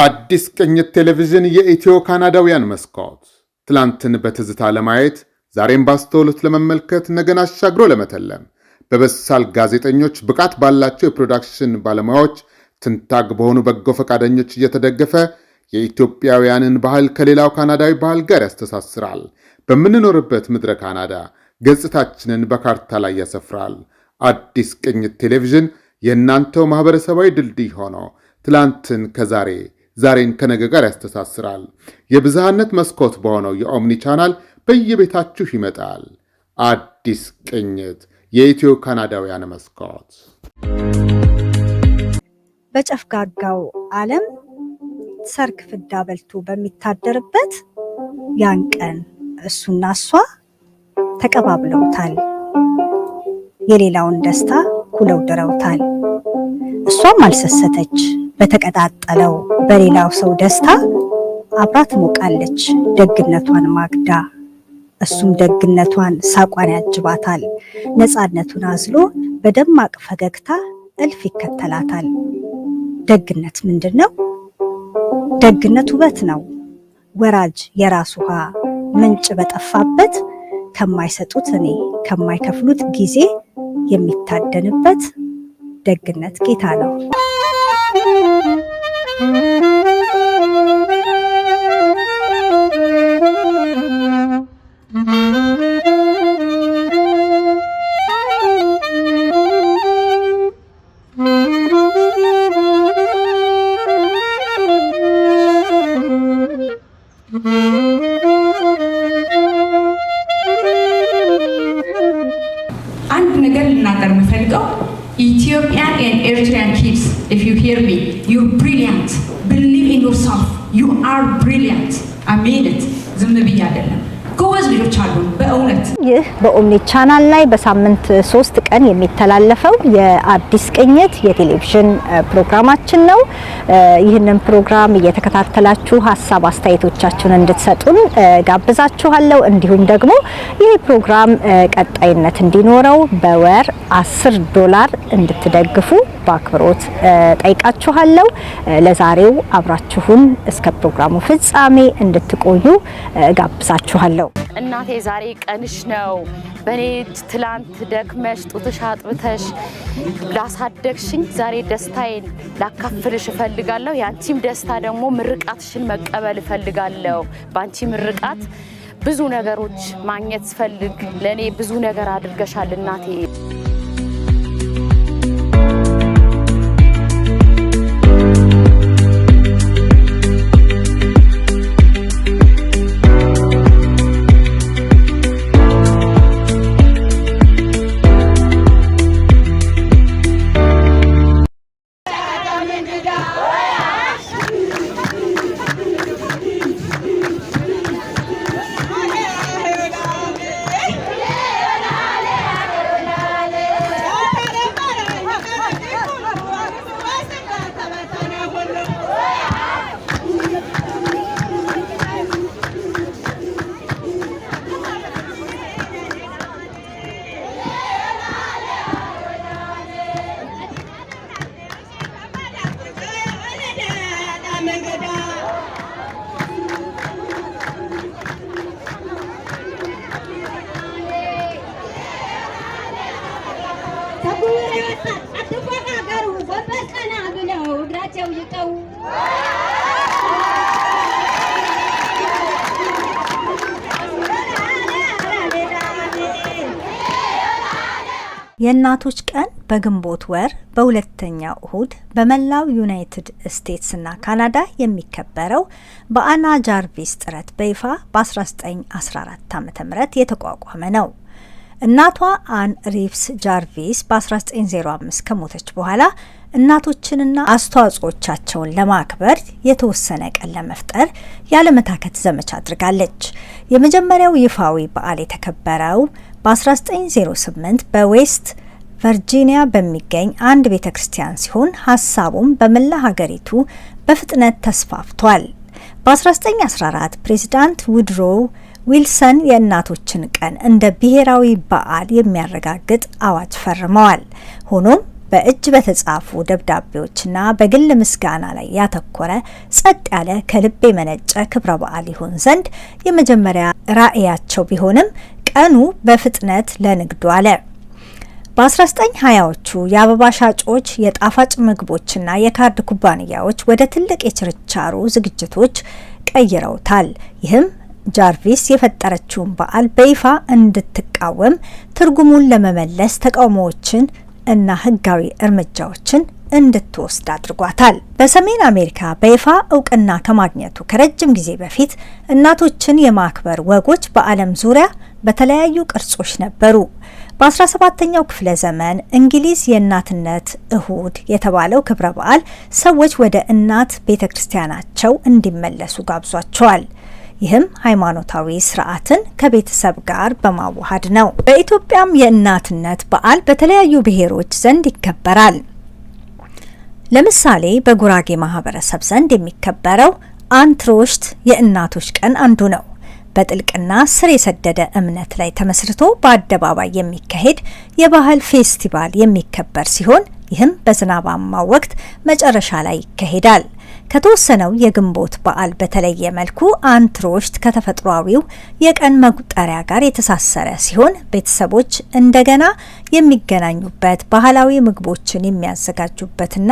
አዲስ ቅኝት ቴሌቪዥን የኢትዮ ካናዳውያን መስኮት ትላንትን በትዝታ ለማየት ዛሬም ባስተውሎት ለመመልከት ነገን አሻግሮ ለመተለም በበሳል ጋዜጠኞች ብቃት ባላቸው የፕሮዳክሽን ባለሙያዎች ትንታግ በሆኑ በጎ ፈቃደኞች እየተደገፈ የኢትዮጵያውያንን ባህል ከሌላው ካናዳዊ ባህል ጋር ያስተሳስራል። በምንኖርበት ምድረ ካናዳ ገጽታችንን በካርታ ላይ ያሰፍራል። አዲስ ቅኝት ቴሌቪዥን የእናንተው ማህበረሰባዊ ድልድይ ሆኖ ትላንትን ከዛሬ ዛሬን ከነገ ጋር ያስተሳስራል። የብዝሃነት መስኮት በሆነው የኦምኒ ቻናል በየቤታችሁ ይመጣል። አዲስ ቅኝት የኢትዮ ካናዳውያን መስኮት። በጨፍጋጋው ዓለም ሰርክ ፍዳ በልቶ በሚታደርበት ያን ቀን እሱና እሷ ተቀባብለውታል። የሌላውን ደስታ ኩለው ድረውታል። እሷም አልሰሰተች። በተቀጣጠለው በሌላው ሰው ደስታ አብራ ትሞቃለች ደግነቷን ማግዳ። እሱም ደግነቷን ሳቋን ያጅባታል። ነፃነቱን አዝሎ በደማቅ ፈገግታ እልፍ ይከተላታል። ደግነት ምንድን ነው? ደግነት ውበት ነው። ወራጅ የራስ ውሃ ምንጭ በጠፋበት ከማይሰጡት እኔ ከማይከፍሉት ጊዜ የሚታደንበት ደግነት ጌታ ነው። አንድ ነገር ልናገር የምፈልገው Ethiopian and Eritrean kids, if you hear me, you're brilliant. Believe in yourself. You are brilliant. I mean it. ዝም ብዬ አይደለም። ጎበዝ ልጆች አሉ በእውነት። ይህ በኦምኒ ቻናል ላይ በሳምንት 3 ቀን የሚተላለፈው የአዲስ ቅኝት የቴሌቪዥን ፕሮግራማችን ነው። ይህንን ፕሮግራም እየተከታተላችሁ ሀሳብ አስተያየቶቻችሁን እንድትሰጡን ጋብዛችኋለሁ። እንዲሁም ደግሞ ይህ ፕሮግራም ቀጣይነት እንዲኖረው በወር $10 እንድትደግፉ በአክብሮት ጠይቃችኋለሁ። ለዛሬው አብራችሁን እስከ ፕሮግራሙ ፍጻሜ እንድትቆዩ ጋብዛችኋለሁ። እናቴ ዛሬ ቀንሽ ነው። በኔ ትላንት ደክመሽ ጡትሽ አጥብተሽ ላሳደግሽኝ ዛሬ ደስታዬን ላካፍልሽ እፈልጋለሁ። ያንቺም ደስታ ደግሞ ምርቃትሽን መቀበል እፈልጋለሁ። ባንቺ ምርቃት ብዙ ነገሮች ማግኘት ፈልግ። ለኔ ብዙ ነገር አድርገሻል እናቴ። የእናቶች ቀን በግንቦት ወር በሁለተኛው እሁድ በመላው ዩናይትድ ስቴትስ እና ካናዳ የሚከበረው በአና ጃርቪስ ጥረት በይፋ በ1914 ዓ.ም የተቋቋመ ነው። እናቷ አን ሪቭስ ጃርቪስ በ1905 ከሞተች በኋላ እናቶችንና አስተዋጽኦቻቸውን ለማክበር የተወሰነ ቀን ለመፍጠር ያለመታከት ዘመቻ አድርጋለች። የመጀመሪያው ይፋዊ በዓል የተከበረው በ1908 በዌስት ቨርጂኒያ በሚገኝ አንድ ቤተክርስቲያን ሲሆን ሀሳቡም በመላ ሀገሪቱ በፍጥነት ተስፋፍቷል። በ1914 ፕሬዚዳንት ውድሮ ዊልሰን የእናቶችን ቀን እንደ ብሔራዊ በዓል የሚያረጋግጥ አዋጅ ፈርመዋል። ሆኖም በእጅ በተጻፉ ደብዳቤዎችና በግል ምስጋና ላይ ያተኮረ ጸጥ ያለ ከልብ የመነጨ ክብረ በዓል ይሆን ዘንድ የመጀመሪያ ራዕያቸው ቢሆንም ቀኑ በፍጥነት ለንግዱ አለ። በ1920ዎቹ የአበባ ሻጮች የጣፋጭ ምግቦችና የካርድ ኩባንያዎች ወደ ትልቅ የችርቻሮ ዝግጅቶች ቀይረውታል። ይህም ጃርቪስ የፈጠረችውን በዓል በይፋ እንድትቃወም ትርጉሙን ለመመለስ ተቃውሞዎችን እና ሕጋዊ እርምጃዎችን እንድትወስድ አድርጓታል። በሰሜን አሜሪካ በይፋ እውቅና ከማግኘቱ ከረጅም ጊዜ በፊት እናቶችን የማክበር ወጎች በዓለም ዙሪያ በተለያዩ ቅርጾች ነበሩ። በ17ኛው ክፍለ ዘመን እንግሊዝ የእናትነት እሁድ የተባለው ክብረ በዓል ሰዎች ወደ እናት ቤተክርስቲያናቸው እንዲመለሱ ጋብዟቸዋል። ይህም ሃይማኖታዊ ስርዓትን ከቤተሰብ ጋር በማዋሃድ ነው። በኢትዮጵያም የእናትነት በዓል በተለያዩ ብሔሮች ዘንድ ይከበራል። ለምሳሌ በጉራጌ ማህበረሰብ ዘንድ የሚከበረው አንትሮሽት የእናቶች ቀን አንዱ ነው። በጥልቅና ስር የሰደደ እምነት ላይ ተመስርቶ በአደባባይ የሚካሄድ የባህል ፌስቲቫል የሚከበር ሲሆን ይህም በዝናባማ ወቅት መጨረሻ ላይ ይካሄዳል። ከተወሰነው የግንቦት በዓል በተለየ መልኩ አንትሮሽት ከተፈጥሯዊው የቀን መቁጠሪያ ጋር የተሳሰረ ሲሆን ቤተሰቦች እንደገና የሚገናኙበት፣ ባህላዊ ምግቦችን የሚያዘጋጁበትና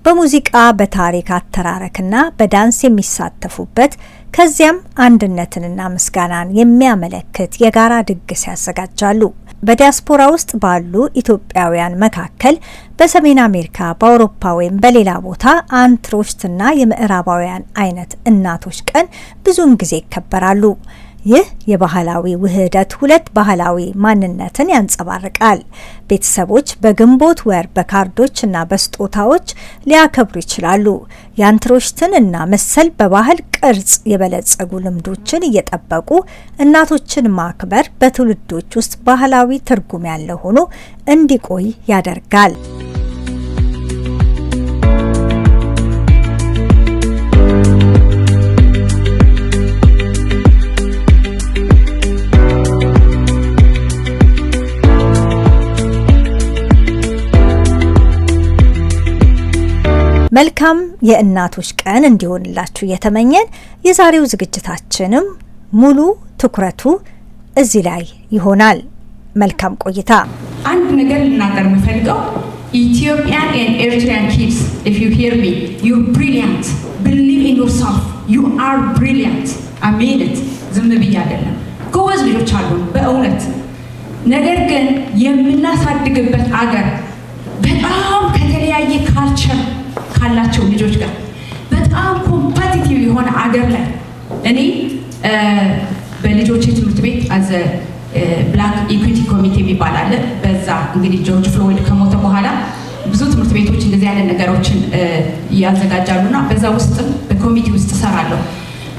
በሙዚቃ በታሪክ አተራረክና በዳንስ የሚሳተፉበት ከዚያም አንድነትንና ምስጋናን የሚያመለክት የጋራ ድግስ ያዘጋጃሉ። በዲያስፖራ ውስጥ ባሉ ኢትዮጵያውያን መካከል በሰሜን አሜሪካ፣ በአውሮፓ ወይም በሌላ ቦታ አንትሮሽትና የምዕራባውያን አይነት እናቶች ቀን ብዙውን ጊዜ ይከበራሉ። ይህ የባህላዊ ውህደት ሁለት ባህላዊ ማንነትን ያንጸባርቃል። ቤተሰቦች በግንቦት ወር በካርዶች እና በስጦታዎች ሊያከብሩ ይችላሉ። የአንትሮሽትን እና መሰል በባህል ቅርጽ የበለጸጉ ልምዶችን እየጠበቁ እናቶችን ማክበር በትውልዶች ውስጥ ባህላዊ ትርጉም ያለው ሆኖ እንዲቆይ ያደርጋል። መልካም የእናቶች ቀን እንዲሆንላችሁ እየተመኘን የዛሬው ዝግጅታችንም ሙሉ ትኩረቱ እዚህ ላይ ይሆናል። መልካም ቆይታ። አንድ ነገር ልናገር የምፈልገው Ethiopian and Eritrean kids, if you hear me, you're brilliant. Believe in yourself. You are brilliant. I mean it. ዝም ብዬ አይደለም። ጎበዝ ልጆች አሉ በእውነት። ነገር ግን የምናሳድግበት አገር በጣም ከተለያየ ካልቸር ካላቸው ልጆች ጋር በጣም ኮምፓቲቲቭ የሆነ አገር ላይ እኔ በልጆቼ ትምህርት ቤት አዘ ብላክ ኢኩዊቲ ኮሚቴ የሚባል አለ። በዛ እንግዲህ ጆርጅ ፍሎይድ ከሞተ በኋላ ብዙ ትምህርት ቤቶች እንደዚህ አይነት ነገሮችን ያዘጋጃሉና በዛ ውስጥም በኮሚቴ ውስጥ እሰራለሁ።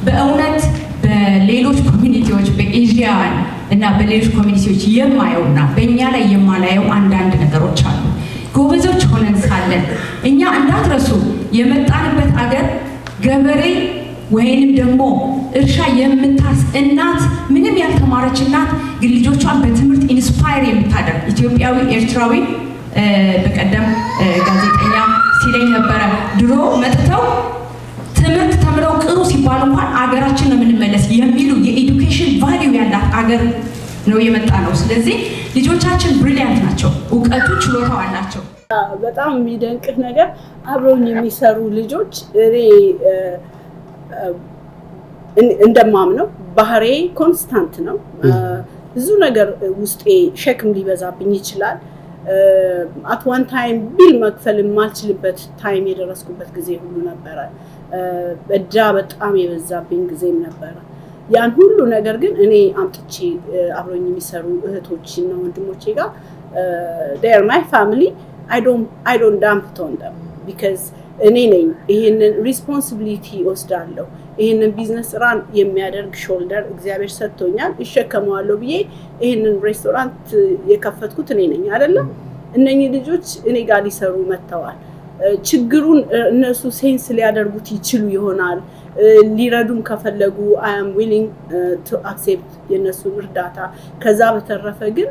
በእውነት በሌሎች ኮሚኒቲዎች በኤዥያን እና በሌሎች ኮሚኒቲዎች የማየውና በእኛ ላይ የማላየው አንዳንድ ነገሮች አሉ። ጎበዞች ሆነን ሳለን እኛ እንዳትረሱ የመጣንበት አገር ገበሬ ወይንም ደግሞ እርሻ የምታርስ እናት፣ ምንም ያልተማረች እናት ግን ልጆቿን በትምህርት ኢንስፓየር የምታደርግ ኢትዮጵያዊ ኤርትራዊ በቀደም ጋዜጠኛ ሲለኝ ነበረ። ድሮ መጥተው ትምህርት ተምረው ቅሩ ሲባሉ እንኳን አገራችን ነው የምንመለስ የሚሉ የኤዱኬሽን ቫልዩ ያላት አገር ነው የመጣ ነው። ስለዚህ ልጆቻችን ብሪሊያንት ናቸው፣ እውቀቱ ችሎታው አላቸው። በጣም የሚደንቅህ ነገር አብረውኝ የሚሰሩ ልጆች እኔ እንደማምነው ባህሬ ኮንስታንት ነው። ብዙ ነገር ውስጤ ሸክም ሊበዛብኝ ይችላል። አት ዋን ታይም ቢል መክፈል የማልችልበት ታይም የደረስኩበት ጊዜ ሁሉ ነበረ። እዳ በጣም የበዛብኝ ጊዜም ነበረ። ያን ሁሉ ነገር ግን እኔ አምጥቼ አብረውኝ የሚሰሩ እህቶችና ወንድሞቼ ጋር they are my family. I don't dump on them because እኔ ነኝ ይሄንን ሪስፖንሲቢሊቲ ወስዳለሁ። ይሄንን ቢዝነስ ራን የሚያደርግ ሾልደር እግዚአብሔር ሰጥቶኛል፣ እሸከመዋለሁ ብዬ ይሄንን ሬስቶራንት የከፈትኩት እኔ ነኝ አይደለም። እነኚህ ልጆች እኔ ጋር ሊሰሩ መጥተዋል። ችግሩን እነሱ ሴንስ ሊያደርጉት ይችሉ ይሆናል። ሊረዱም ከፈለጉ I am willing to accept የነሱ እርዳታ። ከዛ በተረፈ ግን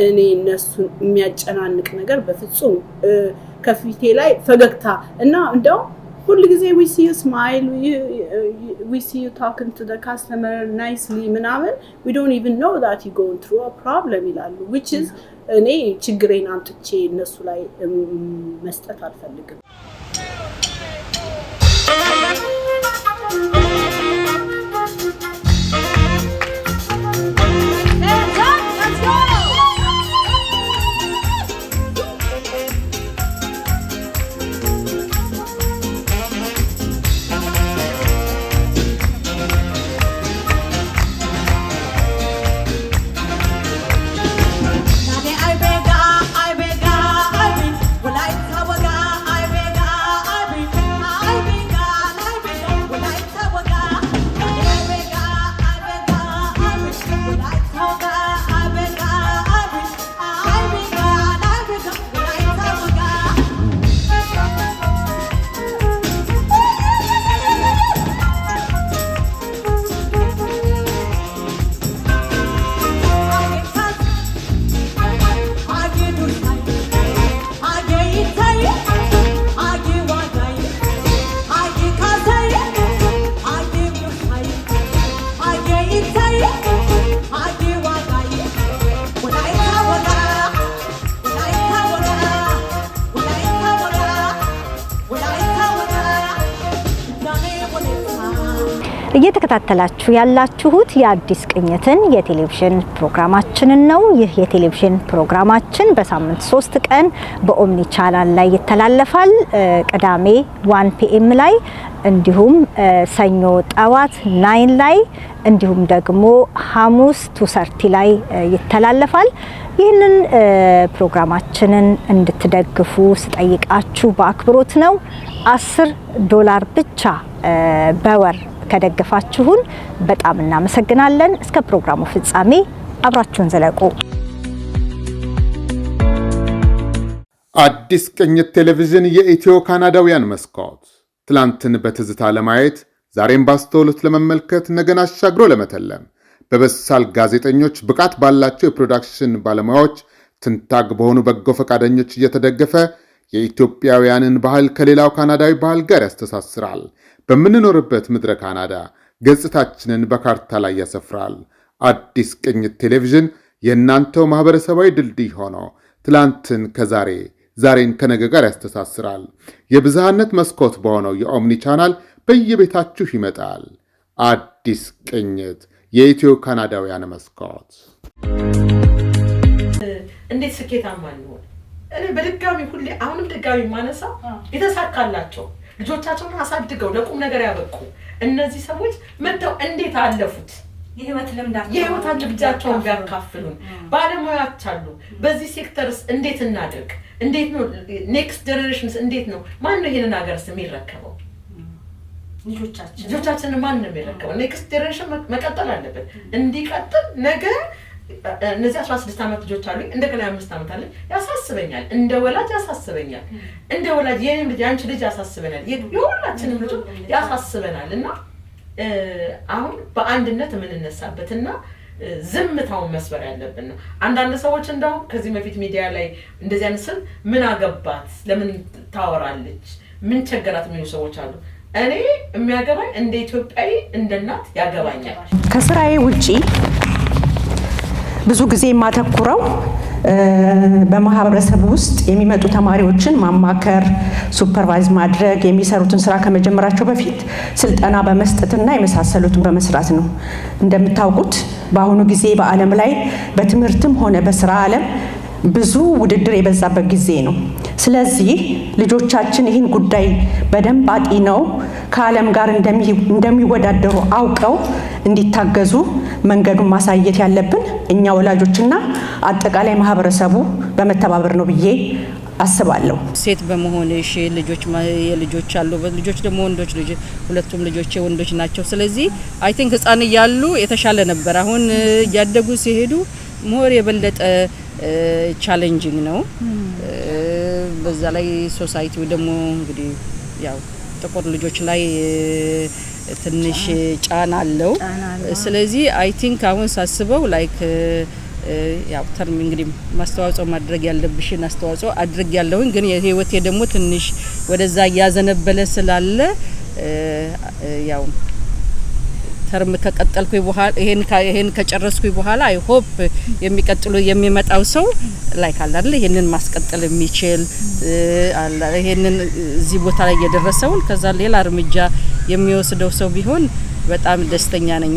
እኔ እነሱን የሚያጨናንቅ ነገር በፍጹም ከፊቴ ላይ ፈገግታ እና እንደው ሁሉ ጊዜ we see you smile, we see you talking to the customer nicely ምናምን we don't even know that you going through a problem ይላሉ which is እኔ ችግሬን አምጥቼ እነሱ ላይ መስጠት አልፈልግም። እየተከታተላችሁ ያላችሁት የአዲስ ቅኝትን የቴሌቪዥን ፕሮግራማችንን ነው። ይህ የቴሌቪዥን ፕሮግራማችን በሳምንት 3 ቀን በኦምኒ ቻናል ላይ ይተላለፋል። ቅዳሜ 1 PM ላይ እንዲሁም ሰኞ ጠዋት 9 ላይ እንዲሁም ደግሞ ሐሙስ 2:30 ላይ ይተላለፋል። ይህንን ፕሮግራማችንን እንድትደግፉ ስጠይቃችሁ በአክብሮት ነው። $10 ብቻ በወር ከደገፋችሁን በጣም እናመሰግናለን። እስከ ፕሮግራሙ ፍጻሜ አብራችሁን ዘለቁ። አዲስ ቅኝት ቴሌቪዥን የኢትዮ ካናዳውያን መስኮት ትላንትን በትዝታ ለማየት ዛሬም ባስተውሎት ለመመልከት ነገን አሻግሮ ለመተለም በበሳል ጋዜጠኞች ብቃት ባላቸው የፕሮዳክሽን ባለሙያዎች ትንታግ በሆኑ በጎ ፈቃደኞች እየተደገፈ የኢትዮጵያውያንን ባህል ከሌላው ካናዳዊ ባህል ጋር ያስተሳስራል። በምንኖርበት ምድረ ካናዳ ገጽታችንን በካርታ ላይ ያሰፍራል። አዲስ ቅኝት ቴሌቪዥን የእናንተው ማህበረሰባዊ ድልድይ ሆኖ ትላንትን ከዛሬ ዛሬን ከነገ ጋር ያስተሳስራል። የብዝሃነት መስኮት በሆነው የኦምኒ ቻናል በየቤታችሁ ይመጣል። አዲስ ቅኝት የኢትዮ ካናዳውያን መስኮት። እንዴት ስኬታማ እንሆን? እኔ በድጋሚ ሁሌ አሁንም ድጋሚ ማነሳው የተሳካላቸው ልጆቻቸውን አሳድገው ለቁም ነገር ያበቁ እነዚህ ሰዎች መጥተው እንዴት አለፉት? የህይወት ልምዳቸውን ቢያካፍሉን። ባለሙያዎች አሉ። በዚህ ሴክተርስ እንዴት እናድርግ? እንዴት ነው ኔክስት ጀነሬሽንስ እንዴት ነው ማን ነው ይሄንን ሀገርስ የሚረከበው? ልጆቻችን ማን ነው የሚረከበው? ኔክስት ጀነሬሽን መቀጠል አለበት። እንዲቀጥል ነገ እነዚህ 16 ዓመት ልጆች አሉ። እንደገና 5 ዓመት አለ። ያሳስበኛል። እንደ ወላጅ ያሳስበኛል። እንደ ወላጅ የኔም ልጅ አንቺ ልጅ ያሳስበናል። የሁላችንም ልጆች ያሳስበናል። እና አሁን በአንድነት የምንነሳበትና ዝምታውን መስበር ያለብን ነው። አንዳንድ ሰዎች እንደው ከዚህ በፊት ሚዲያ ላይ እንደዚህ አይነት ስል ምን አገባት ለምን ታወራለች ምን ቸገራት የሚሉ ሰዎች አሉ። እኔ የሚያገባኝ እንደ ኢትዮጵያዊ እንደ እናት ያገባኛል። ከስራዬ ውጪ ብዙ ጊዜ የማተኩረው በማህበረሰብ ውስጥ የሚመጡ ተማሪዎችን ማማከር፣ ሱፐርቫይዝ ማድረግ፣ የሚሰሩትን ስራ ከመጀመራቸው በፊት ስልጠና በመስጠትና የመሳሰሉትን በመስራት ነው። እንደምታውቁት በአሁኑ ጊዜ በዓለም ላይ በትምህርትም ሆነ በስራ ዓለም ብዙ ውድድር የበዛበት ጊዜ ነው። ስለዚህ ልጆቻችን ይህን ጉዳይ በደንብ አጢነው ከዓለም ጋር እንደሚወዳደሩ አውቀው እንዲታገዙ መንገዱን ማሳየት ያለብን እኛ ወላጆችና አጠቃላይ ማህበረሰቡ በመተባበር ነው ብዬ አስባለሁ። ሴት በመሆንሽ የልጆች አሉ፣ ልጆች ደግሞ ወንዶች ልጅ ሁለቱም ልጆቼ ወንዶች ናቸው። ስለዚህ አይ ቲንክ ህፃን እያሉ የተሻለ ነበር። አሁን እያደጉ ሲሄዱ ሞር የበለጠ ቻሌንጂንግ ነው። በዛ ላይ ሶሳይቲው ደግሞ እንግዲህ ያው ጥቁር ልጆች ላይ ትንሽ ጫና አለው። ስለዚህ አይ ቲንክ አሁን ሳስበው ላይክ ያው ተርም እንግዲህ ማስተዋጽኦ ማድረግ ያለብሽን አስተዋጽኦ አድርግ ያለውን ግን የህይወቴ ደግሞ ትንሽ ወደዛ ያዘነበለ ስላለ ያው ተርም ከቀጠልኩኝ በኋላ ይሄን ከጨረስኩኝ በኋላ አይ ሆፕ የሚቀጥሉ የሚመጣው ሰው ላይክ አለ አይደል ይሄንን ማስቀጠል የሚችል አለ ይሄንን እዚህ ቦታ ላይ የደረሰውን ከዛ ሌላ እርምጃ የሚወስደው ሰው ቢሆን በጣም ደስተኛ ነኝ።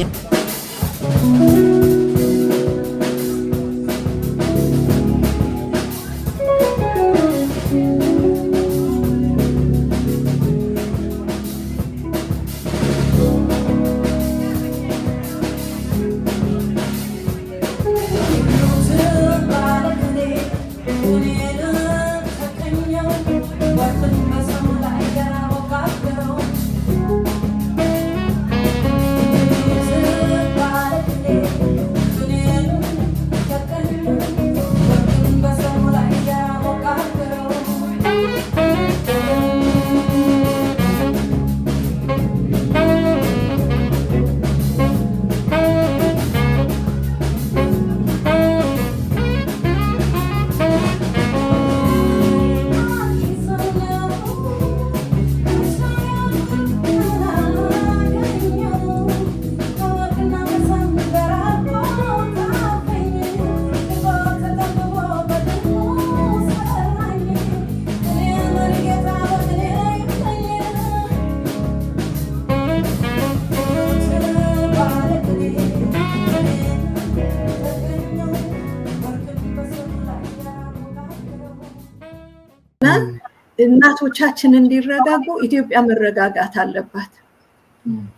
እናቶቻችን እንዲረጋጉ ኢትዮጵያ መረጋጋት አለባት።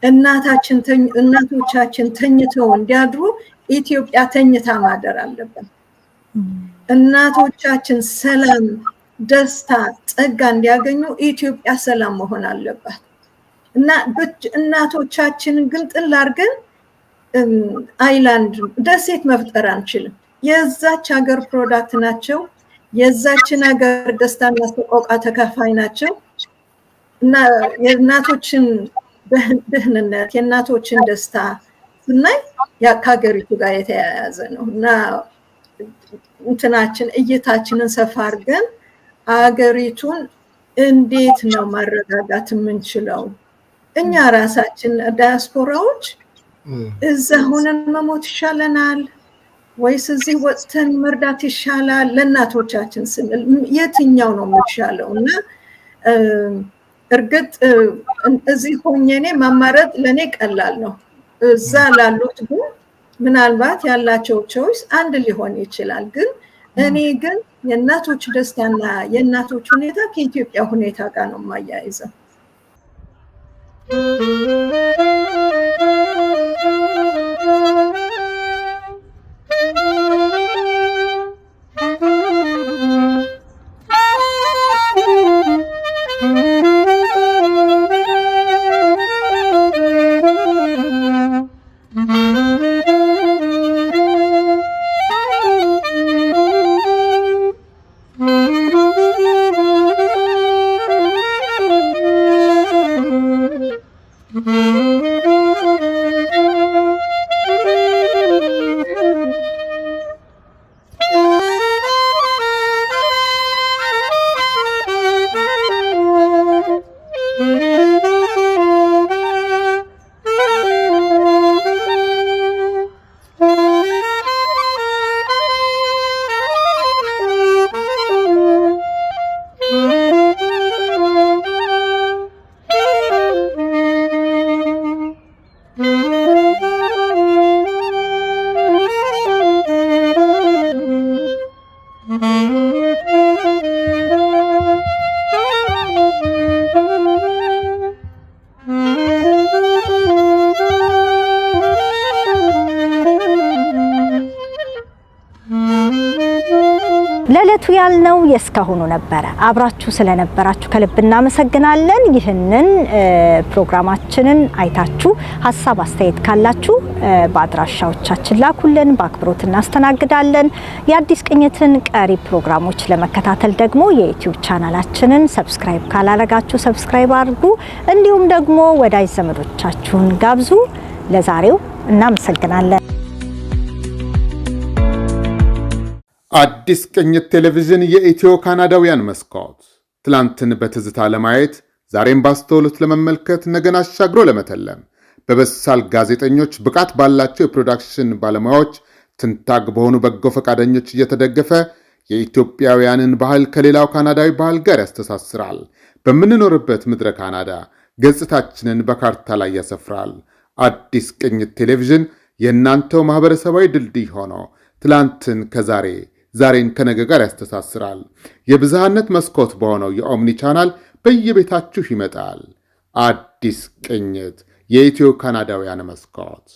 እናቶቻችን ተኝተው እንዲያድሩ ኢትዮጵያ ተኝታ ማደር አለባት። እናቶቻችን ሰላም፣ ደስታ፣ ጸጋ እንዲያገኙ ኢትዮጵያ ሰላም መሆን አለባት እና እናቶቻችን ግን ጥል አድርገን አይላንድ ደሴት መፍጠር አንችልም። የዛች ሀገር ፕሮዳክት ናቸው። የዛችን ሀገር ደስታና ሰቆቃ ተካፋይ ናቸው እና የእናቶችን ደህንነት የእናቶችን ደስታ ስናይ ከሀገሪቱ ጋር የተያያዘ ነው እና እንትናችን እይታችንን ሰፋ አድርገን ሀገሪቱን እንዴት ነው ማረጋጋት የምንችለው? እኛ ራሳችን ዳያስፖራዎች እዛ ሆነን መሞት ይሻለናል ወይስ እዚህ ወጥተን መርዳት ይሻላል? ለእናቶቻችን ስንል የትኛው ነው የሚሻለው? እና እርግጥ እዚህ ሆኜ እኔ ማማረጥ ለኔ ቀላል ነው። እዛ ላሉት ግን ምናልባት ያላቸው ቾይስ አንድ ሊሆን ይችላል። ግን እኔ ግን የእናቶች ደስታና የእናቶች ሁኔታ ከኢትዮጵያ ሁኔታ ጋር ነው የማያይዘው። ለዕለቱ ያልነው የስካሁኑ ነበረ። አብራችሁ ስለነበራችሁ ከልብ እናመሰግናለን። ይህንን ፕሮግራማችንን አይታችሁ ሀሳብ አስተያየት ካላችሁ በአድራሻዎቻችን ላኩልን፣ በአክብሮት እናስተናግዳለን። የአዲስ ቅኝትን ቀሪ ፕሮግራሞች ለመከታተል ደግሞ የዩቲዩብ ቻናላችንን ሰብስክራይብ ካላረጋችሁ ሰብስክራይብ አድርጉ። እንዲሁም ደግሞ ወዳጅ ዘመዶቻችሁን ጋብዙ። ለዛሬው እናመሰግናለን። አዲስ ቅኝት ቴሌቪዥን የኢትዮ ካናዳውያን መስኮት ትላንትን በትዝታ ለማየት ዛሬም ባስተውሎት ለመመልከት ነገን አሻግሮ ለመተለም በበሳል ጋዜጠኞች ብቃት ባላቸው የፕሮዳክሽን ባለሙያዎች ትንታግ በሆኑ በጎ ፈቃደኞች እየተደገፈ የኢትዮጵያውያንን ባህል ከሌላው ካናዳዊ ባህል ጋር ያስተሳስራል። በምንኖርበት ምድረ ካናዳ ገጽታችንን በካርታ ላይ ያሰፍራል። አዲስ ቅኝት ቴሌቪዥን የእናንተው ማህበረሰባዊ ድልድይ ሆኖ ትላንትን ከዛሬ ዛሬን ከነገ ጋር ያስተሳስራል። የብዝሃነት መስኮት በሆነው የኦምኒ ቻናል በየቤታችሁ ይመጣል። አዲስ ቅኝት የኢትዮ ካናዳውያን መስኮት